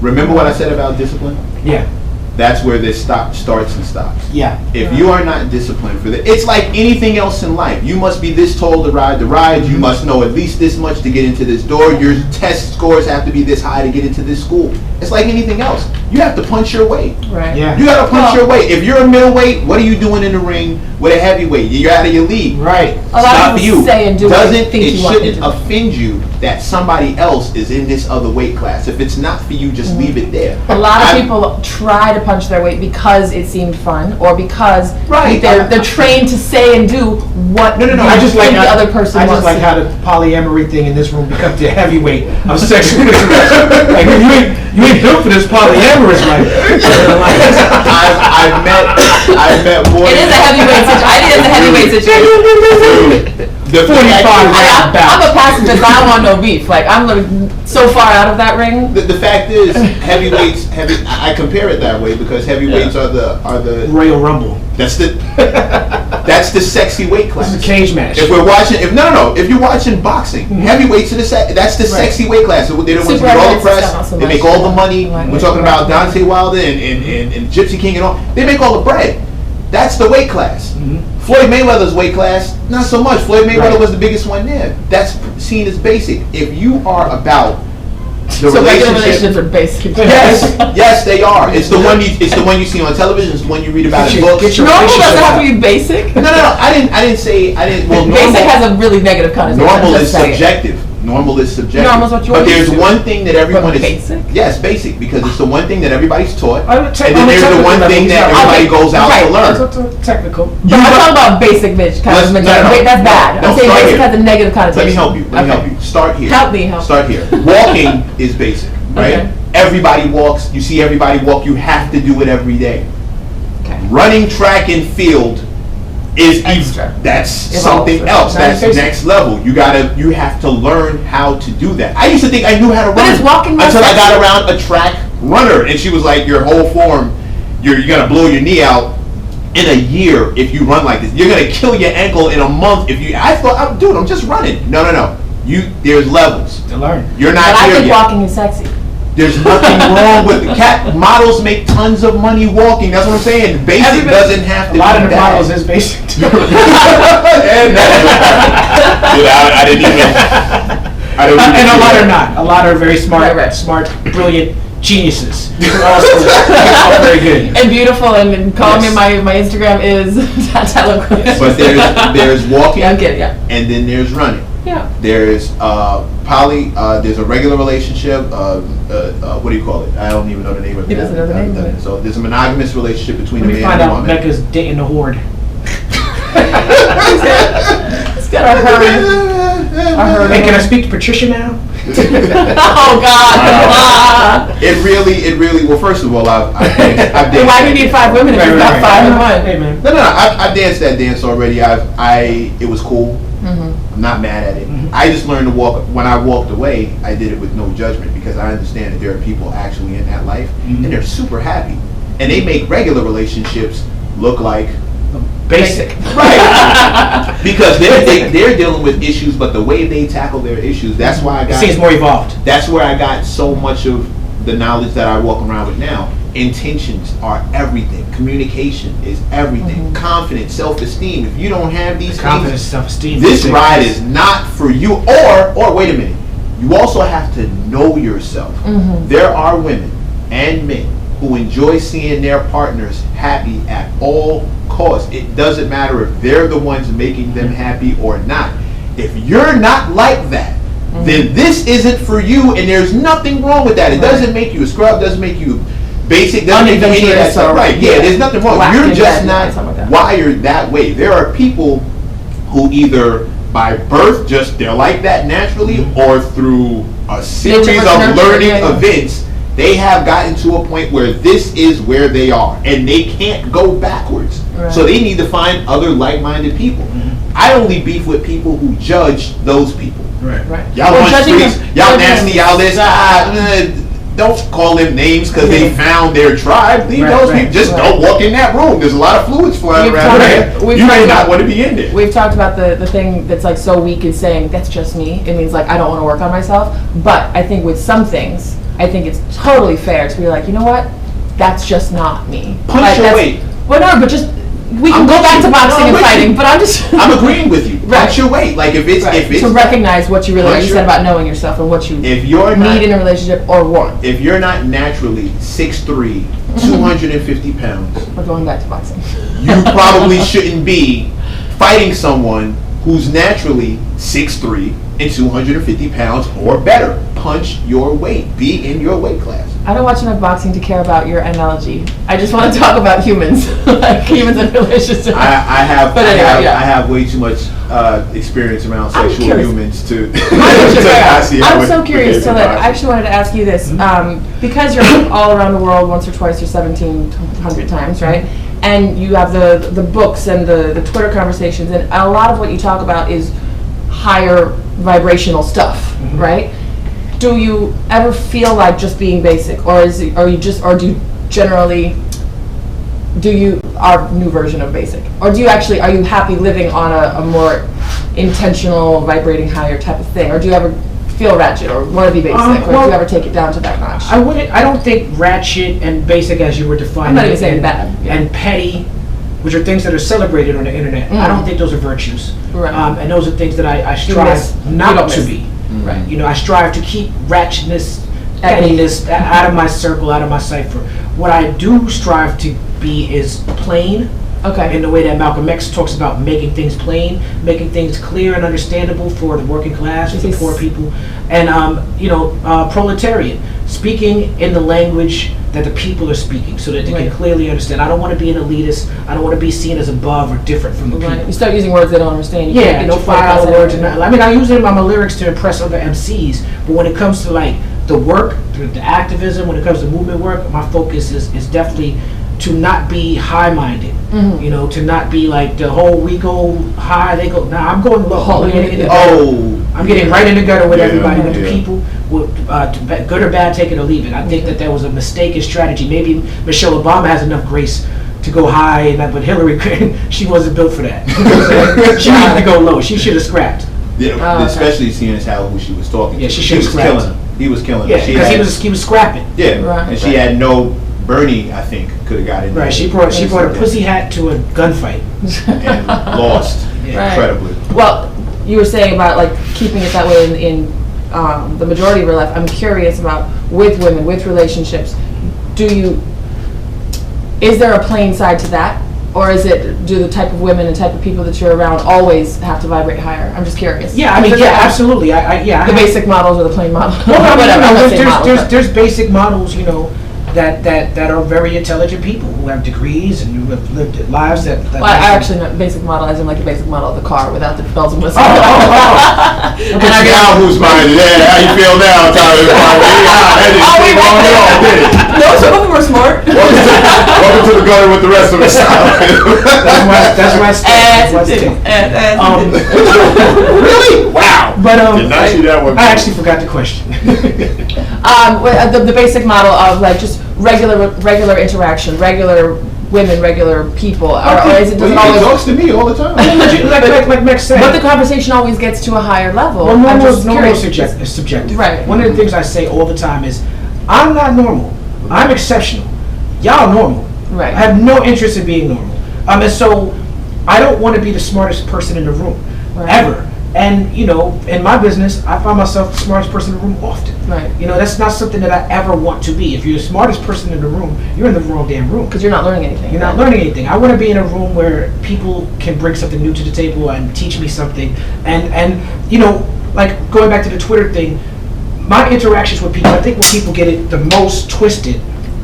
Remember what I said about discipline? Yeah. That's where this starts and stops. Yeah. If you are not disciplined for that, it's like anything else in life. You must be this tall to ride the ride. You must know at least this much to get into this door. Your test scores have to be this high to get into this school. It's like anything else. You have to punch your weight. Right. Yeah. You got to punch your weight. If you're a middleweight, what are you doing in the ring with a heavyweight? You're out of your league. Right. A lot of people say and do what they think it you want them shouldn't to do. offend you that somebody else is in this other weight class. If it's not for you, just leave it there. A lot of people try to punch their weight because it seemed fun, or because they're trained to say and do what I just like the how, other person I wants just like to how the polyamory thing in this room becomes the heavyweight of sexual interaction. Like you ain't built for this polyamorous life. I've met more. It is a heavyweight situation. I think it's a heavyweight situation. The 45 I'm a pacifist. I don't want no beef. Like, I'm so far out of that ring. The fact is, heavyweights. I compare it that way because heavyweights are the Royal Rumble. That's the sexy weight class. This is a cage match. If we're watching, if you're watching boxing, heavyweights are that's the sexy weight class. They don't want to be all the press. They make all the money. We're talking about Dante Wilder and Gypsy King and all. They make all the bread. That's the weight class. Floyd Mayweather's weight class, not so much. Floyd Mayweather was the biggest one there. That's seen as basic. If you are about the relationships are basic. Yes, they are. It's the one you see on television. It's the one you read about in books. Normal doesn't have to be basic. No. I didn't say. Well, basic has a really negative connotation. Normal is subjective. Normal is subjective. Normal's what you but want there's to do. one thing that everyone is basic. Yes, basic, because it's the one thing that everybody's taught, And then there's the one thing that everybody goes out to learn. Technical. But I'm talking about basic, bitch. That's bad. I'm saying basic has a negative connotation. Let me help you. Start here. Help me. Start here. Walking is basic, right? Okay. Everybody walks. You see everybody walk. You have to do it every day. Okay. Running track and field is extra. That's something else. That's next level. You have to learn how to do that. I used to think I knew how to run. But it's walking until I got around a track runner, and she was like, "Your whole form, you're gonna blow your knee out in a year if you run like this. You're gonna kill your ankle in a month if you." I thought, dude, I'm just running. No. There's levels To learn. You're not But I here think yet. walking is sexy. There's nothing wrong with it. Models make tons of money walking. That's what I'm saying. Basic doesn't have to be A lot of the that. models is basic. I didn't even. And a lot are not. A lot are very smart, Right. smart, brilliant geniuses. All very good. And beautiful, and call me, my Instagram is Talib. But there's walking, Yeah, I'm kidding, yeah. and then there's running. Yeah. There's there's a regular relationship. What do you call it? I don't even know the name of it. He doesn't know the name of it. So there's a monogamous relationship between Let a me man find and a out woman. Becca's dating the horde. It's got a herd. Hey, can I speak to Patricia now? Oh God. It really. Well, first of all, I've danced. Why do you need 5 women if you've got 5 in one? Hey man. No. I've danced that dance already. It was cool. I'm not mad at it. I just learned to walk. When I walked away, I did it with no judgment because I understand that there are people actually in that life and they're super happy, and they make regular relationships look like Basic. right because they're dealing with issues, but the way they tackle their issues, that's why I got. Seems more evolved. That's where I got so much of the knowledge that I walk around with now. Intentions are everything. Communication is everything. Confidence, self-esteem. If you don't have these Confidence, things, self-esteem. this ride is not for you. Or wait a minute. You also have to know yourself. There are women and men who enjoy seeing their partners happy at all costs. It doesn't matter if they're the ones making them happy or not. If you're not like that, then this isn't for you, and there's nothing wrong with that. It doesn't make you a scrub, doesn't make you basic, doesn't make you any of that stuff. Right, yeah, there's nothing wrong. You're just not wired that way. There are people who either by birth they're like that naturally, or through a series of learning events, they have gotten to a point where this is where they are, and they can't go backwards. Right. So they need to find other like-minded people. I only beef with people who judge those people. Right. Y'all want streets, y'all nasty, y'all this. Don't call them names because they found their tribe. Leave those people. Just don't walk in that room. There's a lot of fluids flying around there. You may not want to be in there. We've talked about the thing that's like so weak is saying that's just me. It means like I don't want to work on myself. But I think with some things, I think it's totally fair to be like, you know what, that's just not me. Punch your weight. Well, no, but just we can go back to boxing and fighting. But I'm agreeing with you. Punch your weight. Like if it's to recognize what you really like you said about knowing yourself and what you need in a relationship or want. If you're not naturally 6'3", 250 pounds, we're going back to boxing. You probably shouldn't be fighting someone who's naturally 6'3" and 250 pounds or better. Punch your weight. Be in your weight class. I don't watch enough boxing to care about your analogy. I just want to talk about humans, like humans in relationships. I have way too much experience around sexual humans to. I'm so curious. So I actually wanted to ask you this because you're all around the world once or twice or 1,700 times, right? And you have the books and the Twitter conversations, and a lot of what you talk about is higher vibrational stuff, right? Do you ever feel like just being basic, or do you generally our new version of basic, or are you happy living on a more intentional, vibrating higher type of thing, or do you ever feel ratchet or want to be basic, or do you ever take it down to that notch? I don't think ratchet and basic, as you were defining, I'm not even saying bad, and petty, which are things that are celebrated on the internet. I don't think those are virtues, right. And those are things that I strive not to be. Right. You know, I strive to keep ratchetness, pettiness out of my circle, out of my cipher. What I do strive to be is plain. Okay. In the way that Malcolm X talks about making things plain, making things clear and understandable for the working class, for the poor people, and proletariat, speaking in the language that the people are speaking, so that they can clearly understand. I don't want to be an elitist. I don't want to be seen as above or different from the people. You start using words they don't understand. You can't get no 5 words. I mean, I use it in my lyrics to impress other MCs, but when it comes to like the work, the activism, when it comes to movement work, my focus is definitely to not be high-minded, you know, to not be like the whole we go high, they go. Nah, I'm going low. I'm getting right in the gutter with everybody, with the people, with good or bad, take it or leave it. I think that was a mistaken strategy. Maybe Michelle Obama has enough grace to go high, but Hillary, she wasn't built for that. She needed to go low. She should have scrapped. Yeah, especially seeing as who she was talking. Yeah, she should have scrapped. Killing him. He was killing her. Yeah, because he was scrapping. Yeah, and she had no. Bernie, I think, could have got in. Right, she brought a pussy hat to a gunfight and lost incredibly. Well, you were saying about like keeping it that way in the majority of your life. I'm curious about with women, with relationships. Is there a plain side to that, or do the type of women and type of people that you're around always have to vibrate higher? I'm just curious. Yeah, I mean, absolutely. The basic models or the plain models. There's basic models, you know. That are very intelligent people who have degrees and who have lived lives that I actually meant basic model as in like a basic model of the car without the bells and whistles. And I now who's mine? Yeah, how you feel now, Talib? No, some of them were smart. Welcome to the gutter with the rest of us. That's my stance. Really? Wow. But did not see that one. I actually forgot the question. The basic model of like just regular interaction, regular women, regular people, or is it always talks to me all the time? like Max said. But the conversation always gets to a higher level. Well, normal is subjective. Right. One of the things I say all the time is, I'm not normal. I'm exceptional. Y'all normal. Right. I have no interest in being normal. And so I don't want to be the smartest person in the room ever. And, you know, in my business, I find myself the smartest person in the room often. Right. You know, that's not something that I ever want to be. If you're the smartest person in the room, you're in the wrong damn room. Because you're not learning anything. You're not learning anything. I want to be in a room where people can bring something new to the table and teach me something. And you know, like going back to the Twitter thing, my interactions with people, I think where people get it the most twisted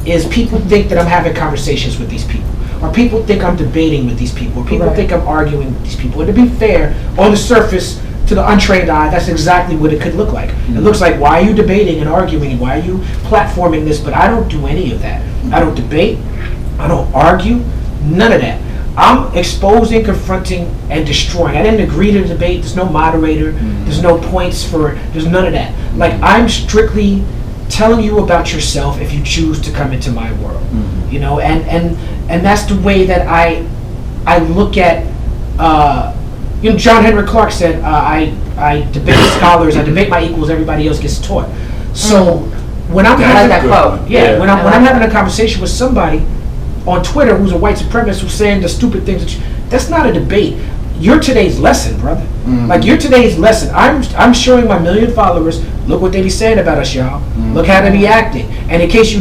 is people think that I'm having conversations with these people. Or people think I'm debating with these people, or people think I'm arguing with these people. And to be fair, on the surface, to the untrained eye, that's exactly what it could look like. It looks like, why are you debating and arguing? Why are you platforming this? But I don't do any of that. I don't debate. I don't argue. None of that. I'm exposing, confronting, and destroying. I didn't agree to the debate. There's no moderator. There's no points for it. There's none of that. Like, I'm strictly telling you about yourself if you choose to come into my world. You know, and that's the way that I look at you know, John Henrik Clarke said, I debate scholars, I debate my equals, everybody else gets taught. So when I'm having that quote. when I'm having a conversation with somebody on Twitter who's a white supremacist who's saying the stupid things, that's not a debate. You're today's lesson, brother. Mm-hmm. Like, you're today's lesson. I'm showing my 1 million followers, look what they be saying about us, y'all. Mm-hmm. Look how they be acting. And in case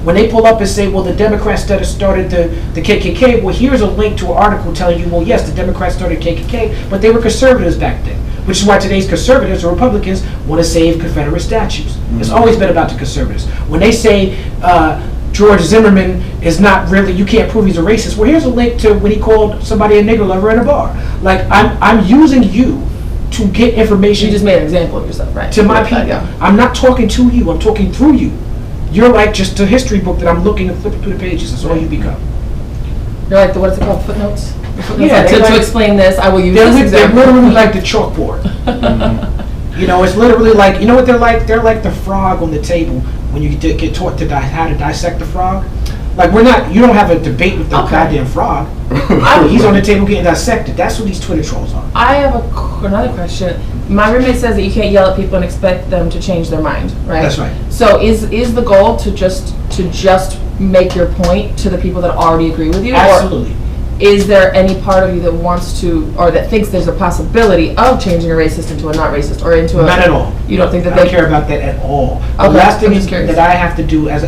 when they pull up and say, well, the Democrats started the KKK, well, here's a link to an article telling you, well, yes, the Democrats started KKK, but they were conservatives back then. Which is why today's conservatives or Republicans want to save Confederate statues. Mm-hmm. It's always been about the conservatives. When they say George Zimmerman is not really, you can't prove he's a racist, well, here's a link to when he called somebody a nigger lover in a bar. Like, I'm using you to get information. You just made an example of yourself, right? To my people. Yeah. I'm not talking to you, I'm talking through you. You're like just a history book that I'm looking and flipping through the pages. That's all you become. You're like what is it called? Footnotes? Yeah, to explain this, I will use this example. They're literally like the chalkboard. You know, it's literally like, you know what they're like? They're like the frog on the table when you get taught to how to dissect the frog. Like, you don't have a debate with the goddamn frog. He's on the table getting dissected. That's what these Twitter trolls are. I have another question. My roommate says that you can't yell at people and expect them to change their mind, right? That's right. So is the goal to just make your point to the people that already agree with you? Absolutely. Or is there any part of you that wants to, or that thinks there's a possibility of changing a racist into a not racist, or into a... Not at all. You don't think that I don't care about that at all. Okay, the last thing that I have to do as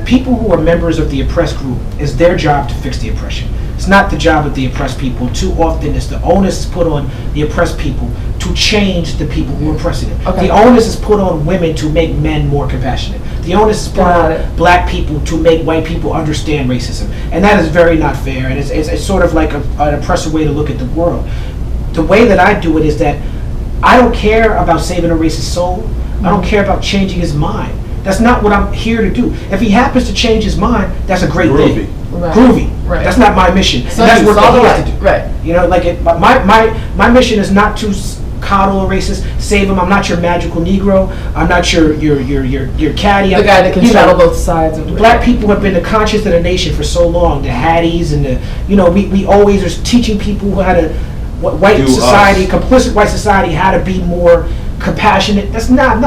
people who are members of the oppressed group is their job to fix the oppression. It's not the job of the oppressed people. Too often it's the onus is put on the oppressed people to change the people who are oppressing them. Okay. The onus is put on women to make men more compassionate. The onus is put on black people to make white people understand racism. And that is very not fair. And it's sort of like an oppressive way to look at the world. The way that I do it is that I don't care about saving a racist soul. Mm-hmm. I don't care about changing his mind. That's not what I'm here to do. If he happens to change his mind, that's a great thing. Right. Groovy. Right. That's not my mission. So that's what I have to do. Right. You know, like my mission is not to coddle a racist, save him. I'm not your magical Negro. I'm not your caddy. The guy that can straddle both sides of black people have been the conscience of the nation for so long. The Hatties and we always are teaching people how to complicit white society, how to be more compassionate. That's not.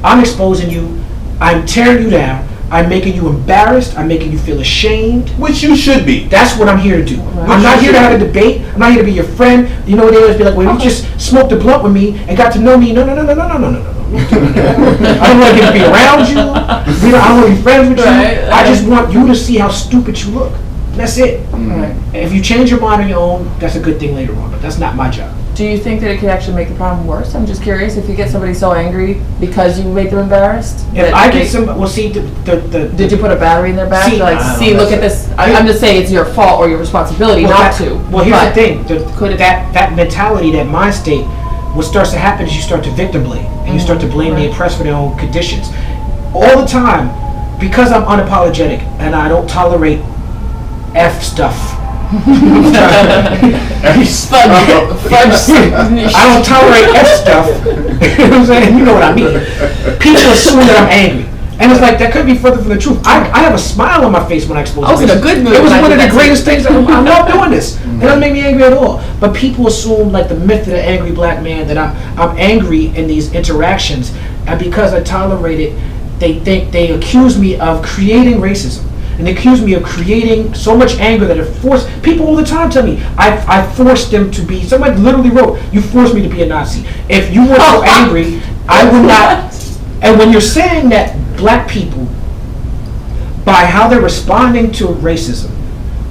I'm exposing you. I'm tearing you down. I'm making you embarrassed. I'm making you feel ashamed. Which you should be. That's what I'm here to do. Right. I'm not here to have a debate. I'm not here to be your friend. You know, they always be like, well, you just smoked a blunt with me and got to know me. No. I don't want to be around you. I don't want to be friends with you. I just want you to see how stupid you look. That's it. Right. If you change your mind on your own, that's a good thing later on, but that's not my job. Do you think that it could actually make the problem worse? I'm just curious if you get somebody so angry because you make them embarrassed. If I get somebody, well, see, did you put a battery in their back? Look at this. I'm just saying it's your fault or your responsibility not to. Well, here's the thing. That mentality, that mind state, what starts to happen is you start to victim blame. And you start to blame the oppressed for their own conditions. All the time, because I'm unapologetic and I don't tolerate F stuff. I don't tolerate F stuff. You know what I'm saying? You know what I mean. People assume that I'm angry. And it's like, that could be further from the truth. I have a smile on my face when I expose I was in a good mood. It was one of the greatest things. I love doing this. It doesn't make me angry at all. But people assume, like the myth of the angry black man, that I'm angry in these interactions. And because I tolerate it, they accuse me of creating racism. And they accuse me of creating so much anger that it forced people all the time tell me I forced them to be. Somebody literally wrote, "You forced me to be a Nazi." If you were so angry, I would not. And when you're saying that black people, by how they're responding to racism,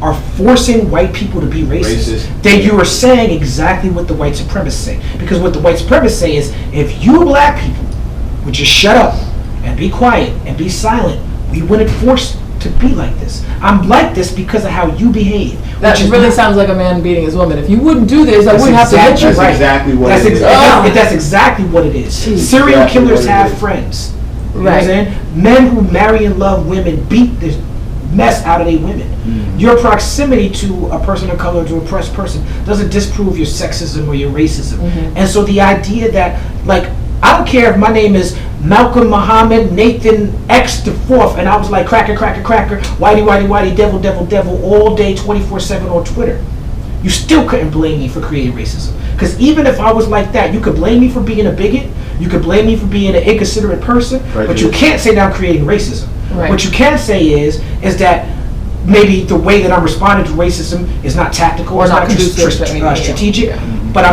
are forcing white people to be racist. Then you are saying exactly what the white supremacists say. Because what the white supremacists say is, if you black people would just shut up and be quiet and be silent, we wouldn't force to be like this. I'm like this because of how you behave. That really sounds like a man beating his woman. If you wouldn't do this, I wouldn't have to hit you. That's exactly what it is. That's exactly what it is. Serial killers have friends. You know what I'm saying? Men who marry and love women beat the mess out of their women. Your proximity to a person of color, to an oppressed person, doesn't disprove your sexism or your racism. And so the idea that, like, I don't care if my name is Malcolm Muhammad Nathan X the fourth, and I was like cracker, whitey, devil, all day, 24/7 on Twitter. You still couldn't blame me for creating racism. Because even if I was like that, you could blame me for being a bigot, You could blame me for being an inconsiderate person, but you can't say that I'm creating racism. Right. What you can say is that maybe the way that I'm responding to racism is not tactical or not strategic. Yeah. But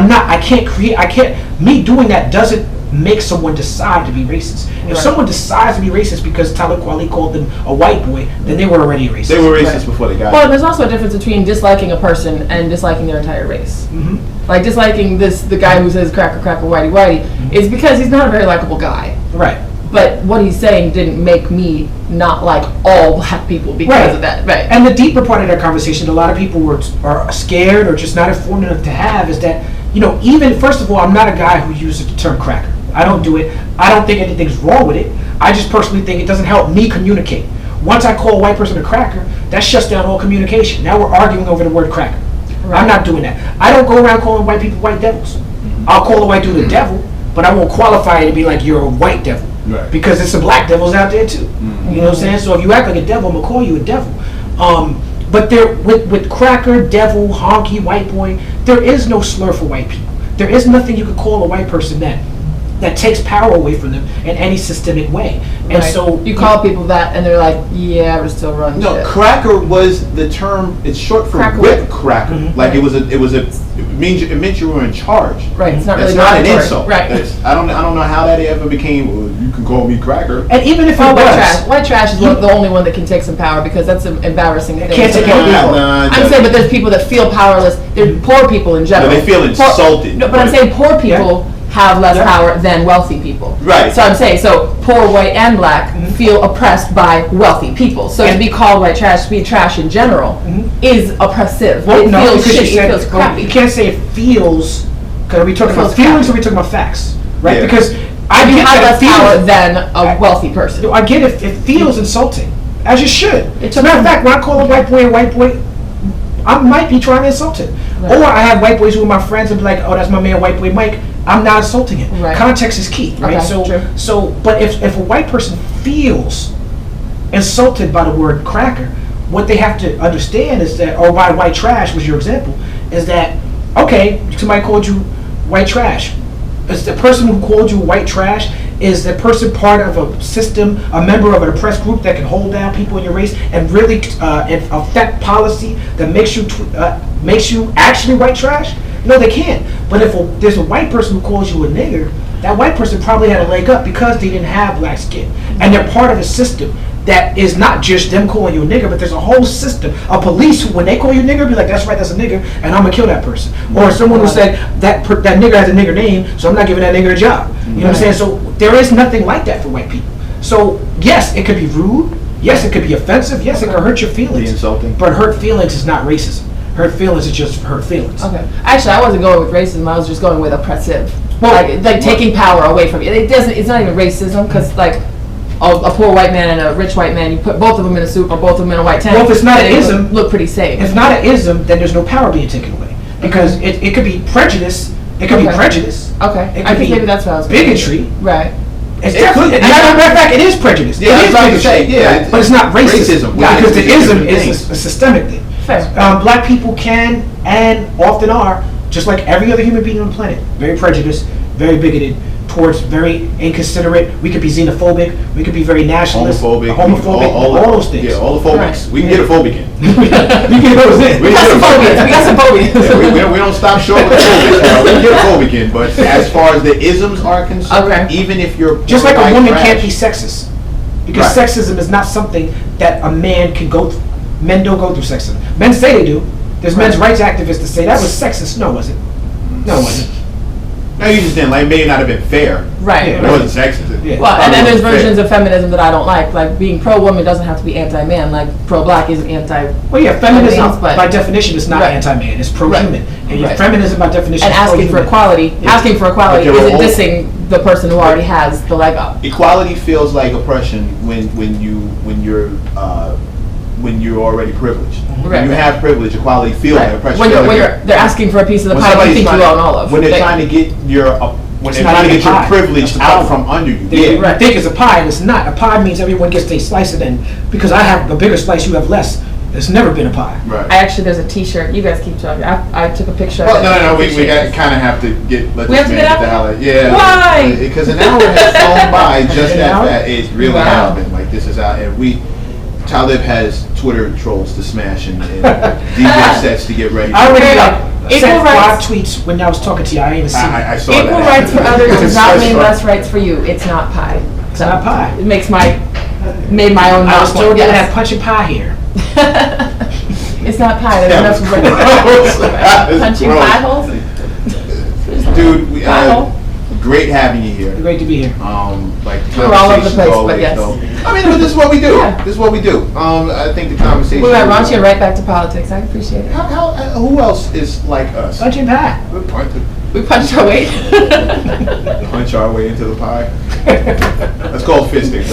me doing that doesn't make someone decide to be racist. If someone decides to be racist because Talib Kweli called them a white boy, then they were already racist. They were racist before they got Well, there's also a difference between disliking a person and disliking their entire race. Like disliking the guy who says cracker, cracker, whitey, whitey, is because he's not a very likable guy. Right. But what he's saying didn't make me not like all black people because of that. Right. And the deeper part of that conversation, a lot of people are scared or just not informed enough to have, is that, even, first of all, I'm not a guy who uses the term cracker. I don't do it. I don't think anything's wrong with it. I just personally think it doesn't help me communicate. Once I call a white person a cracker, that shuts down all communication. Now we're arguing over the word cracker. Right. I'm not doing that. I don't go around calling white people white devils. I'll call a white dude a devil, but I won't qualify it to be like you're a white devil. Right. Because there's some black devils out there too. You know what I'm saying? So if you act like a devil, I'm gonna call you a devil. But there, with cracker, devil, honky, white boy, there is no slur for white people. There is nothing you could call a white person that takes power away from them in any systemic way. And so you call people that, and they're like, "Yeah, we're still running." No, shit. cracker was the term. It's short for whip cracker. Like it meant you were in charge. Right. It's not That's really not an insult. Right. I don't know how that ever became. Well, you can call me cracker. And even if white trash is the only one that can take some power because that's an embarrassing thing. Can't take any power. I'm saying, but there's people that feel powerless. There's poor people in general. No, they feel insulted. No, but I'm saying poor people have less power than wealthy people. Right. So I'm saying, poor, white, and black feel oppressed by wealthy people. So to be called white trash, to be trash in general, is oppressive. Well, it feels shitty, it feels crappy. You can't say it feels, because are we talking about feelings or are we talking about facts? Right? Yeah. Because I get have less power than a wealthy person. I get it feels insulting, as it should. As a matter of fact, when I call a white boy, I might be trying to insult him. Right. Or I have white boys who are my friends and be like, oh, that's my man, white boy Mike. I'm not insulting him. Right. Context is key, right? Okay, but if a white person feels insulted by the word cracker, what they have to understand is that, or by white trash was your example, is that, okay, somebody called you white trash. It's the person who called you white trash is the person part of a system, a member of an oppressed group that can hold down people in your race and really affect policy that makes you actually white trash? No, they can't. But if there's a white person who calls you a nigger, that white person probably had a leg up because they didn't have black skin. And they're part of a system that is not just them calling you a nigger, but there's a whole system of police who, when they call you nigger, be like, that's right, that's a nigger, and I'm gonna kill that person. Or someone who said, that nigger has a nigger name, so I'm not giving that nigger a job. You know what I'm saying? So there is nothing like that for white people. So yes, it could be rude. Yes, it could be offensive. Yes, it could hurt your feelings. Be insulting. But hurt feelings is not racism. Hurt feelings is just hurt feelings. Okay. Actually, I wasn't going with racism. I was just going with oppressive. Well, like taking power away from you. It's not even racism because like a poor white man and a rich white man, you put both of them in a suit or both of them in a white tank. Well, if it's not an ism, look pretty safe. If not an ism, then there's no power being taken away because it could be prejudice. It could be prejudice. Okay. I think maybe that's what I was bigotry. Right. It's definitely, as a matter of fact, it is prejudice. Yeah, it is bigotry. But it's not racism. Because the ism is a systemic thing. Black people can and often are, just like every other human being on the planet, very prejudiced, very bigoted, towards very inconsiderate. We could be xenophobic. We could be very nationalist, homophobic, all those things. Yeah, all the phobics. Right. We can get a phobic in. We get those in. We got some phobias. We don't stop short with the phobics. We can get a phobic in. But as far as the isms are concerned, even if you're just like a woman can't be sexist, because sexism is not something that a man can go through. Men don't go through sexism. Men say they do. There's men's rights activists that say that was sexist. No, it wasn't. No, it wasn't. No, you just didn't like. It may not have been fair. Right. It wasn't sexist. Yeah. Well, and then there's versions of feminism that I don't like. Like being pro-woman doesn't have to be anti-man. Like pro-black isn't anti. Well, yeah, feminism by definition is not anti-man. It's pro-human. And feminism by definition and is asking for equality. Yeah. Asking for equality isn't dissing the person who already has the leg up. Equality feels like oppression when you're already privileged. When you have privilege, equality feels like oppression. When they're asking for a piece of the pie you think you own all of. When they're trying to get your privilege out from under you. You think it's a pie, and it's not. A pie means everyone gets their slice of it, and because I have a bigger slice, you have less. There's never been a pie. Right. There's a T-shirt. You guys keep talking. I took a picture. Well, no. We kind of have to get. We have to get out. Yeah. Why? Because an hour has flown by just that fast. It really happened. Like this is out, and Talib has Twitter trolls to smash and DJ sets to get ready. I already sent 5 tweets when I was talking to you. I didn't even see I saw Equal that. rights for others does not mean less rights for you. It's not pie. It's not pie. It made my own. I was told you have punch and pie here. It's not pie. There's enough punching pie holes. Dude, great having you here. Great to be here. Like the we're all over the place, always, but yes. I mean, this is what we do. Yeah. This is what we do. I think the conversation. We went raunchy right back to politics. I appreciate it. Who else is like us? Punch and pie. We punched our way. Punch our way into the pie. That's called fisting.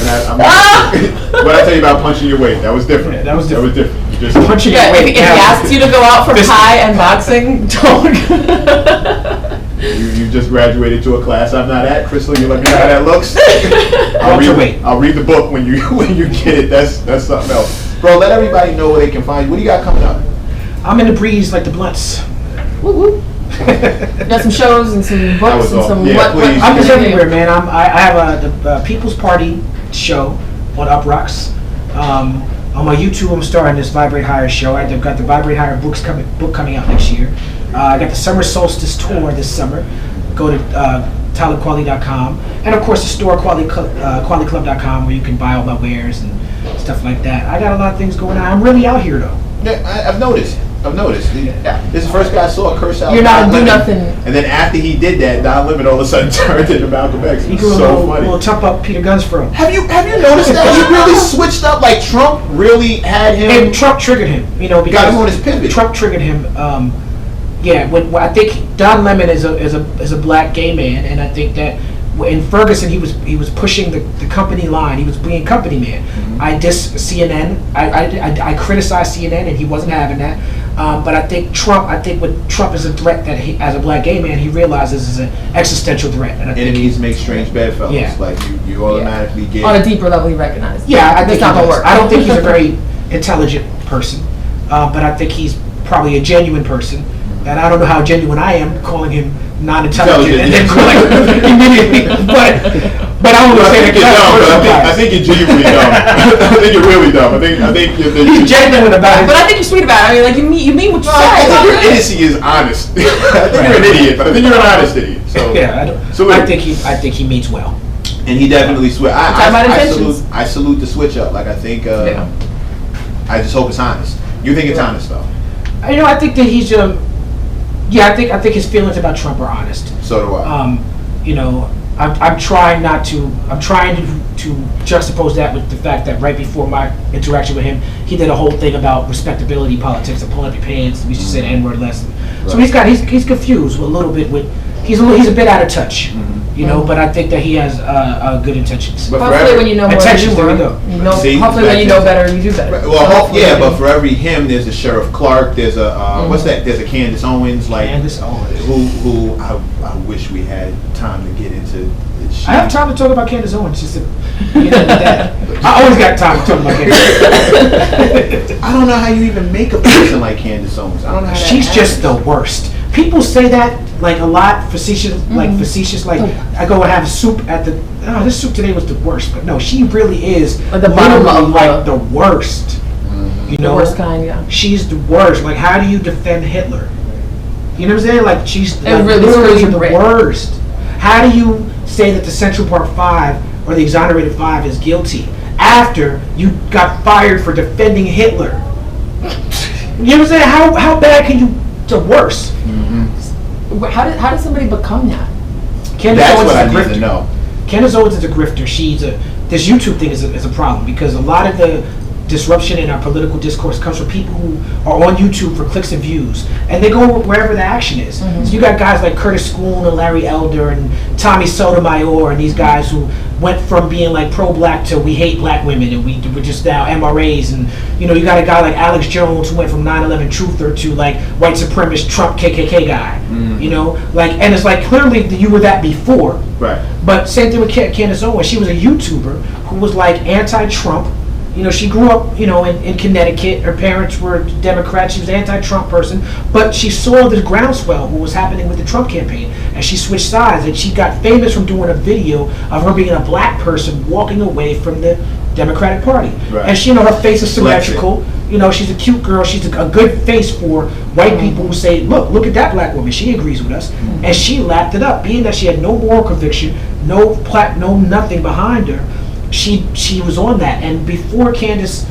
What I tell you about punching your weight, that was different. Yeah, that was different. You just punching your weight. If he asks you to go out for pie and boxing, don't. You just graduated to a class I'm not at, Crystal. You let me know how that looks. I'll read the book when you get it. That's something else, bro. Let everybody know where they can find you. What do you got coming up? I'm in the breeze like the blunts. Woo woo. Got some shows and some books and some please. I'm just everywhere, man. I have the People's Party show on Up Rocks. On my YouTube, I'm starting this Vibrate Higher show. I've got the Vibrate Higher book coming out next year. I got the Summer Solstice tour this summer. Go to talibquality.com, and of course the store qualityclub.com, where you can buy all my wares and stuff like that. I got a lot of things going on. I'm really out here though. Yeah, I've noticed. This is the first guy I saw curse out. You're not do nothing. And then after he did that, Don Lemon all of a sudden turned into Malcolm X. He grew funny. We'll chop up Peter Guns for him. Have you noticed that he really switched up? Like Trump really had him. And Trump triggered him. Because got him on his pivot. Trump triggered him. When I think Don Lemon is a black gay man, and I think that in Ferguson he was pushing the company line. He was being company man. Mm-hmm. I diss CNN. I criticized CNN, and he wasn't having that. But I think Trump is a threat that he, as a black gay man, he realizes is an existential threat. And I think enemies make strange bedfellows. Yeah. Like you automatically get on a deeper level. He recognizes. Yeah, I think that's not gonna work. I don't think he's a very intelligent person, but I think he's probably a genuine person. And I don't know how genuine I am calling him non-intelligent and then calling him immediately. But I don't want to say that. I think you're genuinely dumb. I think you're really dumb. I think he's genuine about it. But I think you're sweet about it. I mean, like you mean what you say. I think your idiocy is honest. I think you're an idiot, but I think you're an honest idiot. So I think he means well. And he definitely switched. I salute the switch up. Like I think. I just hope it's honest. You think it's honest though? I think that he's I think his feelings about Trump are honest. So do I. I'm trying to juxtapose that with the fact that right before my interaction with him, he did a whole thing about respectability politics and pulling up your pants. We should say the N-word less. Right. So he's confused a little bit with he's a bit out of touch. Mm-hmm. But I think that he has good intentions. But hopefully, when you know more, intentions, there we go. Hopefully, when you know better, you do better. Well, but for every him, there's a Sheriff Clark. There's a what's that? There's a Candace Owens. Candace Owens. Who I wish we had time to get into. I have time to talk about Candace Owens. Just to get into that. I always got time to talk about Candace Owens. I don't know how you even make a person like Candace Owens. I don't know how she's just the worst. People say that like a lot, facetious. Like I go and have soup at this soup today was the worst, but no, she really is the bottom of like the worst. Mm-hmm. The worst kind, yeah. She's the worst. Like, how do you defend Hitler? You know what I'm saying? Like, she's really the worst. How do you say that the Central Park 5 or the exonerated 5 is guilty after you got fired for defending Hitler? You know what I'm saying? How bad can you? The worst. Mm-hmm. How does somebody become that? That's what I need to know. Candace Owens is a grifter. This YouTube thing is a problem because a lot of the disruption in our political discourse comes from people who are on YouTube for clicks and views, and they go wherever the action is. Mm-hmm. So you got guys like Curtis Schoon and Larry Elder and Tommy Sotomayor and these guys who went from being like pro-black to we hate black women and we're just now MRAs, and you got a guy like Alex Jones who went from 9/11 truther to like white supremacist Trump KKK guy. Mm-hmm. And it's like clearly you were that before. Right. But same thing with Candace Owens. She was a YouTuber who was like anti-Trump. she grew up, in Connecticut. Her parents were Democrats. She was an anti-Trump person, but she saw the groundswell, what was happening with the Trump campaign, and she switched sides, and she got famous from doing a video of her being a black person walking away from the Democratic Party. Right. And her face is symmetrical. She's a cute girl. She's a good face for white people who say, look at that black woman. She agrees with us. And she lapped it up. Being that she had no moral conviction, no nothing behind her, she was on that. And before Candace,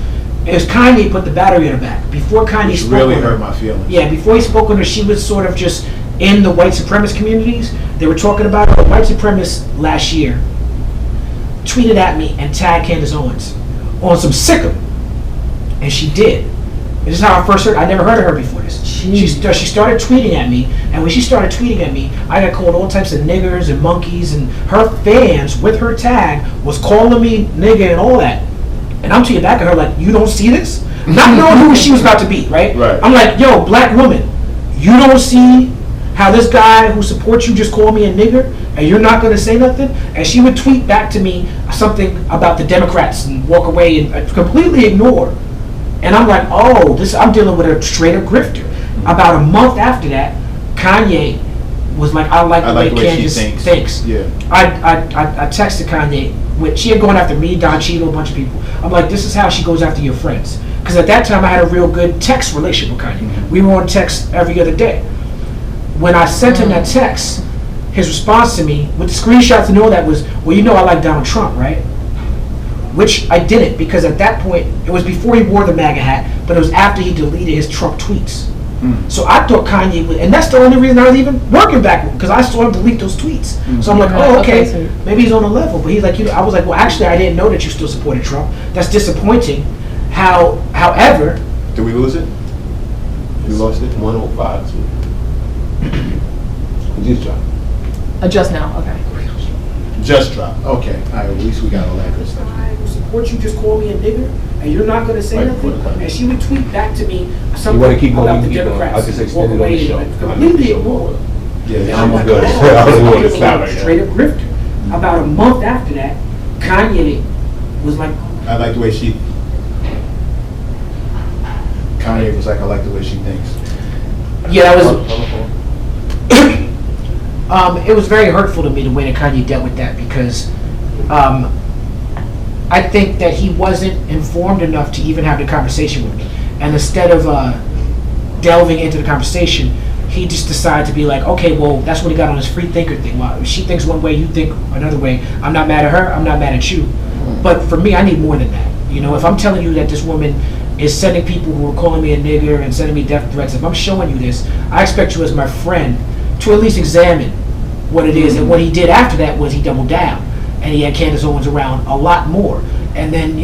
it was Kanye put the battery in her back. Before Kanye spoke really on her, hurt my feelings. Yeah, before he spoke on her, she was sort of just in the white supremacist communities. They were talking about her. White supremacists last year tweeted at me and tagged Candace Owens on some sick'em. And she did. This is how I first heard. I never heard of her before this. She started tweeting at me, and when she started tweeting at me, I got called all types of niggers and monkeys, and her fans with her tag was calling me nigger and all that. And I'm tweeting back at her like, you don't see this? Not knowing who she was about to be, right? I'm like, yo, black woman, you don't see how this guy who supports you just called me a nigger, and you're not going to say nothing? And she would tweet back to me something about the Democrats and walk away and completely ignore. And I'm like, I'm dealing with a straight up grifter. About a month after that, Kanye was like, I like the way Candace thinks. Yeah. I texted Kanye. She had gone after me, Don Cheadle, a bunch of people. I'm like, this is how she goes after your friends. Because at that time, I had a real good text relationship with Kanye. We were on text every other day. When I sent him that text, his response to me, with the screenshots and all that, was, well, I like Donald Trump, right? Which I didn't, because at that point, it was before he wore the MAGA hat, but it was after he deleted his Trump tweets. So I thought Kanye would, and that's the only reason I was even working back, because I saw him delete those tweets. So I'm like, okay, maybe he's on a level. But he's like, I was like, well, actually, I didn't know that you still supported Trump. That's disappointing. However, did we lose it? We lost it. 105. Just dropped. Just now, okay. Just dropped. Okay. All right. At least we got all that good stuff. I will support you. Just call me a nigger, and you're not going to say nothing. And she would tweet back to me something about the Democrats. I just extended on the show. Completely ignored. Yeah, I'm good. Straight up grifter. About a month after that, Kanye was like, I like the way she. Kanye was like, I like the way she thinks. Yeah, that was. It was very hurtful to me the way that Kanye dealt with that, because I think that he wasn't informed enough to even have the conversation with me. And instead of delving into the conversation, he just decided to be like, okay, well, that's what he got on his free thinker thing. Well, she thinks one way, you think another way. I'm not mad at her, I'm not mad at you. But for me, I need more than that. If I'm telling you that this woman is sending people who are calling me a nigger and sending me death threats, if I'm showing you this, I expect you as my friend to at least examine what it is. And what he did after that was he doubled down, and he had Candace Owens around a lot more. And then,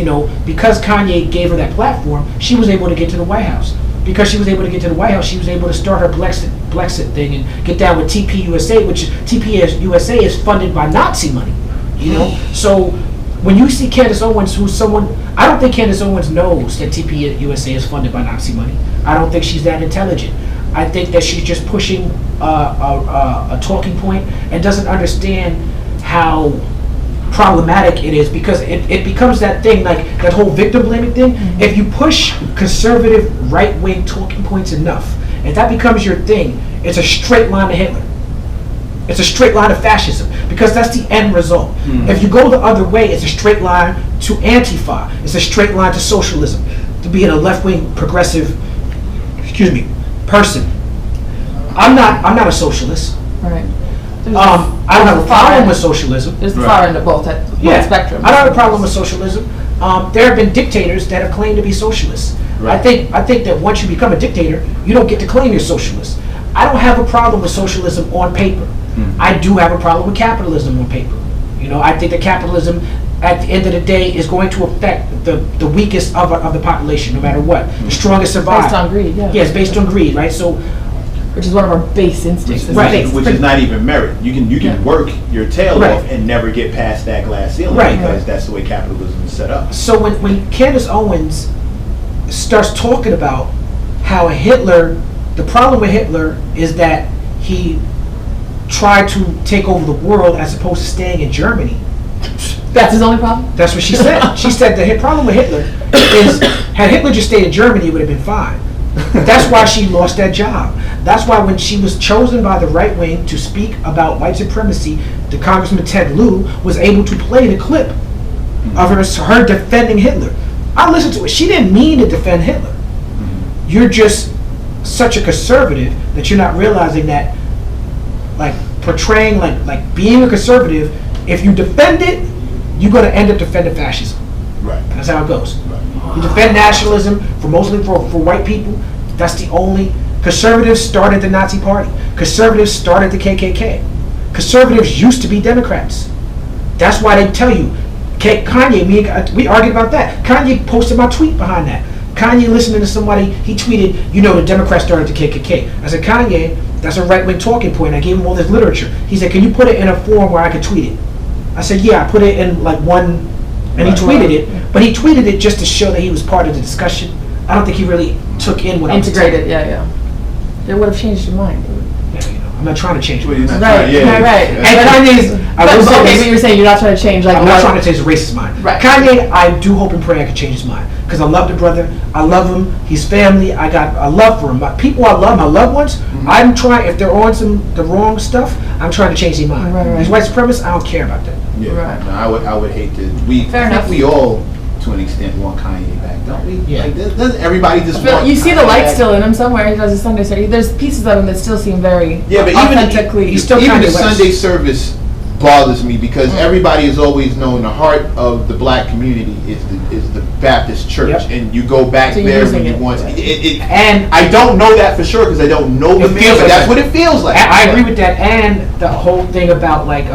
because Kanye gave her that platform, she was able to get to the White House. Because she was able to get to the White House, she was able to start her Blexit thing and get down with TPUSA, which TPUSA is funded by Nazi money. So when you see Candace Owens, who's someone, I don't think Candace Owens knows that TPUSA is funded by Nazi money. I don't think she's that intelligent. I think that she's just pushing a talking point and doesn't understand how problematic it is, because it becomes that thing, like that whole victim blaming thing. If you push conservative right-wing talking points enough, if that becomes your thing, it's a straight line to Hitler. It's a straight line to fascism, because that's the end result. If you go the other way, it's a straight line to Antifa. It's a straight line to socialism, to being a left-wing progressive, person. I'm not a socialist. Right. I don't have a problem with socialism. There's the far end of both spectrum. I don't have a problem with socialism. There have been dictators that have claimed to be socialists. Right. I think that once you become a dictator, you don't get to claim you're socialist. I don't have a problem with socialism on paper. I do have a problem with capitalism on paper. I think that capitalism, at the end of the day, is going to affect the weakest of the population, no matter what. The strongest survive. Based on greed, yeah. Yes, based on greed, right? So, which is one of our base instincts. Which is not even merit. You can work your tail off and never get past that glass ceiling, because that's the way capitalism is set up. So when Candace Owens starts talking about how the problem with Hitler is that he tried to take over the world as opposed to staying in Germany, That's his only problem? That's what she said. She said the problem with Hitler is, had Hitler just stayed in Germany, it would have been fine. That's why she lost that job. That's why when she was chosen by the right wing to speak about white supremacy, the Congressman Ted Lieu was able to play the clip of her defending Hitler. I listened to it. She didn't mean to defend Hitler. You're just such a conservative that you're not realizing that, like, portraying, like being a conservative, if you defend it, you're going to end up defending fascism. Right. That's how it goes. Right. You defend nationalism mostly for white people. That's the only. Conservatives started the Nazi Party. Conservatives started the KKK. Conservatives used to be Democrats. That's why they tell you. Kanye, we argued about that. Kanye posted my tweet behind that. Kanye listening to somebody, he tweeted, the Democrats started the KKK. I said, Kanye, that's a right-wing talking point. I gave him all this literature. He said, can you put it in a form where I could tweet it? I said, yeah, I put it in like one, and he tweeted it. But he tweeted it just to show that he was part of the discussion. I don't think he really took in what I was saying. Integrated, yeah. It would have changed your mind. I'm not trying to change it. Right. And Kanye's, but you're saying you're not trying to change, like, I'm not trying to change the racist mind. Right. Kanye, I do hope and pray I can change his mind, because I love the brother. I love him. He's family. I got a love for him. People I love, my loved ones. I'm trying. If they're on the wrong stuff, I'm trying to change their mind. Right. These white supremacists, I don't care about that. Yeah. Right. No, I would hate to. Fair enough. We all, to an extent, want Kanye back, don't we? Yeah. Like, doesn't everybody just want? You see Kanye the light back? still in him somewhere. He does his Sunday service. There's pieces of him that still seem very Yeah, but authentically. he's still even Kanye the West. Sunday service bothers me, because everybody has always known the heart of the black community is the Baptist church, Yep. and you go back So there when you want to. And I don't know that for sure because I don't know the man, but that's what it feels like. I agree with that, and the whole thing about like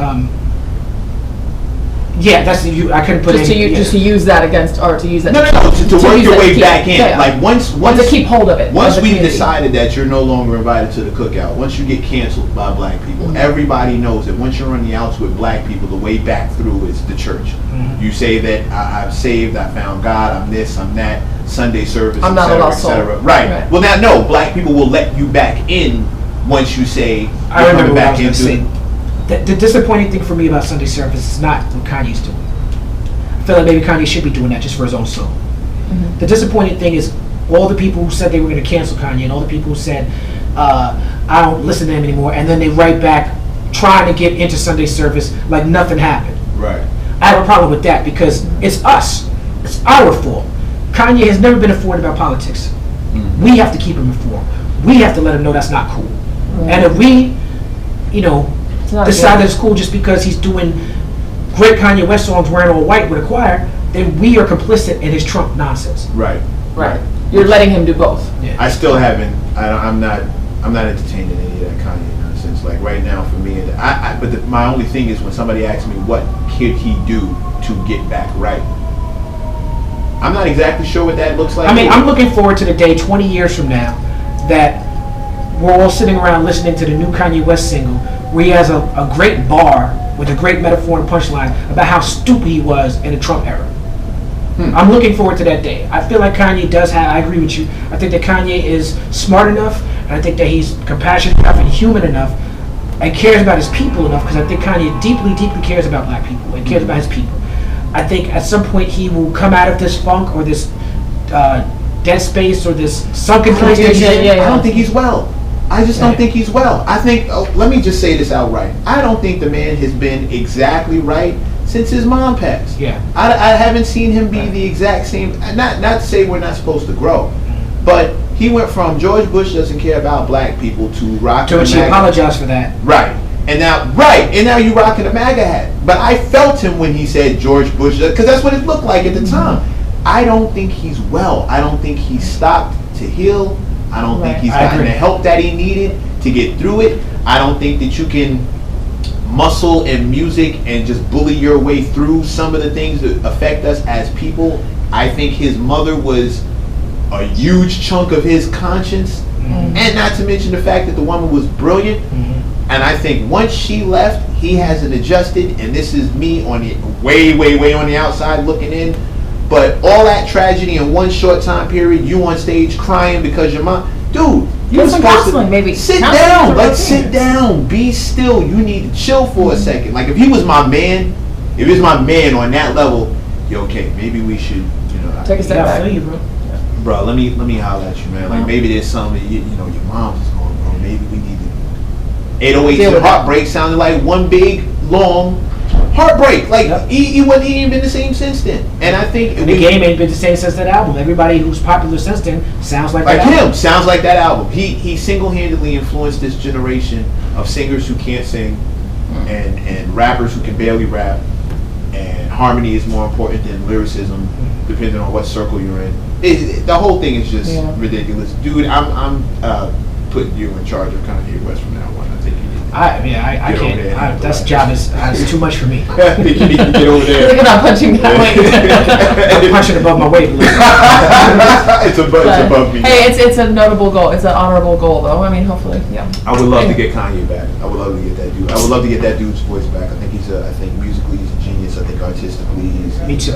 yeah, that's I couldn't put just to use that against, or to use that. No, to work your way back in. Yeah. Like once to keep hold of it. Once we've decided that you're no longer invited to the cookout, once you get canceled by black people, everybody knows that once you're on the outs with black people, the way back through is the church. You say that I'm saved, I found God, I'm this, I'm that, Sunday service, I'm not a lost soul. Right. Well, now no, black people will let you back in once you say I remember what I was back going to into. say. The disappointing thing for me about Sunday service is not what Kanye's doing. I feel like maybe Kanye should be doing that just for his own soul. The disappointing thing is all the people who said they were going to cancel Kanye, and all the people who said, I don't listen to him anymore, and then they write back trying to get into Sunday service like nothing happened. Right. I have a problem with that because it's us. It's our fault. Kanye has never been informed about politics. We have to keep him informed. We have to let him know that's not cool. And if we, decide that it's cool just because he's doing great Kanye West songs wearing all white with a choir, then we are complicit in his Trump nonsense. Right. You're letting him do both. Yeah. I still haven't. I'm not entertaining any of that Kanye nonsense. Like right now, for me, my only thing is when somebody asks me what could he do to get back right. I'm not exactly sure what that looks like. I mean, I'm looking forward to the day 20 years from now that we're all sitting around listening to the new Kanye West single where he has a great bar with a great metaphor and punchline about how stupid he was in the Trump era. I'm looking forward to that day. I feel like Kanye does have, I agree with you, I think that Kanye is smart enough, and I think that he's compassionate enough and human enough and cares about his people enough, because I think Kanye deeply, deeply cares about black people and cares about his people. I think at some point he will come out of this funk or this dead space or this sunken place that he's in. I don't think he's well. I just don't think he's well. I think, let me just say this outright. I don't think the man has been exactly right since his mom passed. Yeah. I haven't seen him be the exact same. Not to say we're not supposed to grow, but he went from George Bush doesn't care about black people to rocking. To which he apologized for that. Right. And now you rocking a MAGA hat. But I felt him when he said George Bush, because that's what it looked like at the time. I don't think he's well. I don't think he's stopped to heal. I don't think he's gotten the help that he needed to get through it. I don't think that you can muscle and music and just bully your way through some of the things that affect us as people. I think his mother was a huge chunk of his conscience, and not to mention the fact that the woman was brilliant. And I think once she left, he hasn't adjusted, and this is me on the way on the outside looking in. But all that tragedy in one short time period, you on stage crying because your mom, dude, you're supposed to maybe sit down. Like sit down, be still. You need to chill for a second. Like if he was my man, If it's my man on that level, yo, okay, maybe we should, take a step back. I feel you, bro. Bro, let me holler at you, man. Like maybe there's something, your mom's is going, bro. Maybe we need to. 808s and heartbreak sounded like one big long heartbreak. Like he ain't been the same since then. And I think the game ain't been the same since that album. Everybody who's popular since then sounds like that him. album. Sounds like that album. He single-handedly influenced this generation of singers who can't sing, and rappers who can barely rap. And harmony is more important than lyricism, depending on what circle you're in. The whole thing is just ridiculous, dude. I'm putting you in charge of Kanye West from now on. I think you need. I can't. That job is too much for me. I think you need to get over there. Look at I'm punching that weight. I'm punching above my weight. It's above me. Hey, it's a notable goal. It's an honorable goal, though. I mean, hopefully, yeah. I would love to get Kanye back. I would love to get that dude. I would love to get that dude's voice back. I think musically he's a genius. I think artistically he's he's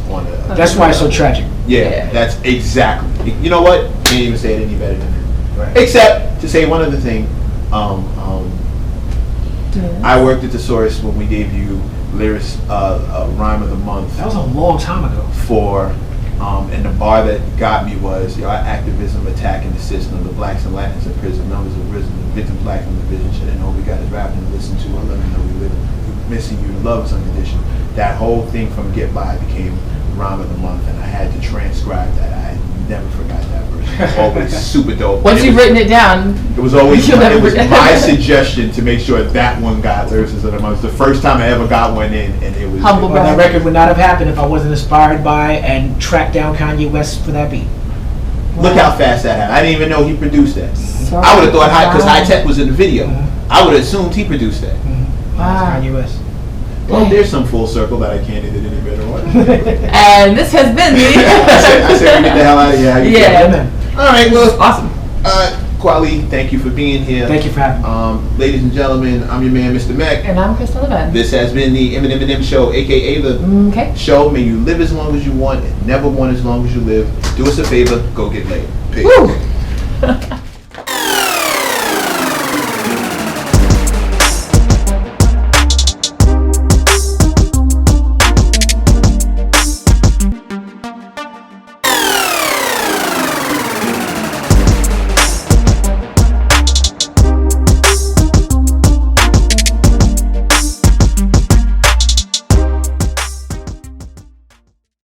on a. That's why it's so tragic. Yeah, that's exactly. You know what? Can't even say it any better than that. Right. Except to say one other thing. I worked at the Source when we gave you lyrics, rhyme of the month. That was a long time ago. And the bar that got me was our activism attacking the system. The blacks and Latins in prison, numbers have risen. The victims lacking the vision. Shouldn't know we got is rapping to listen to. I let them know we live. Missing you. Love is unconditional. That whole thing from Get By became rhyme of the month, and I had to transcribe that. I never forgot that verse. It was always super dope. Once you've written it down, it was always my suggestion to make sure that one got lyrics of the month. It was the first time I ever got one in, and it was. Humble brag. That record would not have happened if I wasn't inspired by and tracked down Kanye West for that beat. Look how fast that happened. I didn't even know he produced that. I would have thought because High Tech was in the video. I would have assumed he produced that. Wow. Kanye West. Well, there's some full circle that I can't edit any better on. And this has been the. I said we get the hell out of here. Yeah. All right. Well, awesome. Kweli, thank you for being here. Thank you for having me. Ladies and gentlemen, I'm your man, Mr. Mac. And I'm Crystal Levin. This has been the M+M+M show, aka the show. May you live as long as you want and never want as long as you live. Do us a favor, go get laid. Peace.